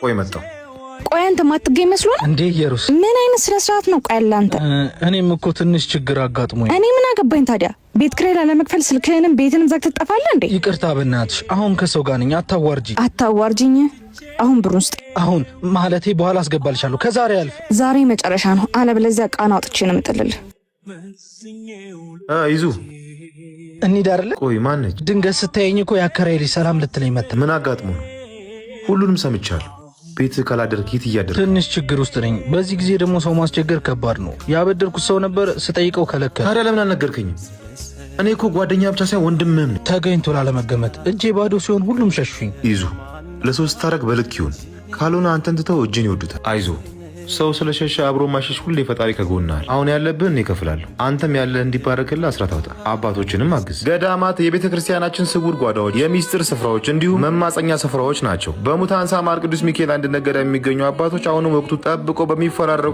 ቆይ መጣው። ቆይ አንተ ማትገኝ መስሎኝ እንዴ? ኢየሩስ ምን አይነት ስነ ስርዓት ነው? ቆይ አንተ እኔም እኮ ትንሽ ችግር አጋጥሞኝ። እኔ ምን አገባኝ ታዲያ? ቤት ኪራይ ላለመክፈል ስልክህንም ቤትንም ዘግተህ ትጠፋለህ እንዴ? ይቅርታ በእናትሽ፣ አሁን ከሰው ጋር ነኝ። አታዋርጂኝ። አሁን ብሩን ስጥ። አሁን ማለቴ በኋላ አስገባልሻለሁ። ከዛሬ አልፍ። ዛሬ መጨረሻ ነው፣ አለበለዚያ ቃና አውጥቼ ነው የምጥልልህ። ይዙ እንሂድ አይደለ? ቆይ ማነች? ድንገት ስታየኝ እኮ ያከራይ ልጅ ሰላም ልትለኝ መጣ። ምን አጋጥሞ ነው? ሁሉንም ሰምቻለሁ። ቤት ካላደረክ የት እያደረክ? ትንሽ ችግር ውስጥ ነኝ። በዚህ ጊዜ ደግሞ ሰው ማስቸገር ከባድ ነው። ያበደርኩት ሰው ነበር፣ ስጠይቀው ከለከለ። ታዲያ ለምን አልነገርከኝም? እኔ እኮ ጓደኛ ብቻ ሳይሆን ወንድምህም ነኝ። ተገኝቶ ላለመገመት እጄ ባዶ ሲሆን ሁሉም ሸሹኝ። ይዙ ለሶስት ታረቅ በልክ ይሁን፣ ካልሆነ አንተን ትተው እጅን ይወዱታል። አይዞ ሰው ስለሸሸ አብሮ ማሸሽ ሁሌ ፈጣሪ ከጎናል። አሁን ያለብን እኔ እከፍላለሁ። አንተም ያለ እንዲባረክልህ አስራት አውጣ። አባቶችንም አግዝ። ገዳማት የቤተ ክርስቲያናችን ስውር ጓዳዎች፣ የሚስጥር ስፍራዎች እንዲሁም መማፀኛ ስፍራዎች ናቸው። በሙታንሳ ማር ቅዱስ ሚካኤል አንድነት ገዳም የሚገኙ አባቶች አሁንም ወቅቱ ጠብቆ በሚፈራረቁ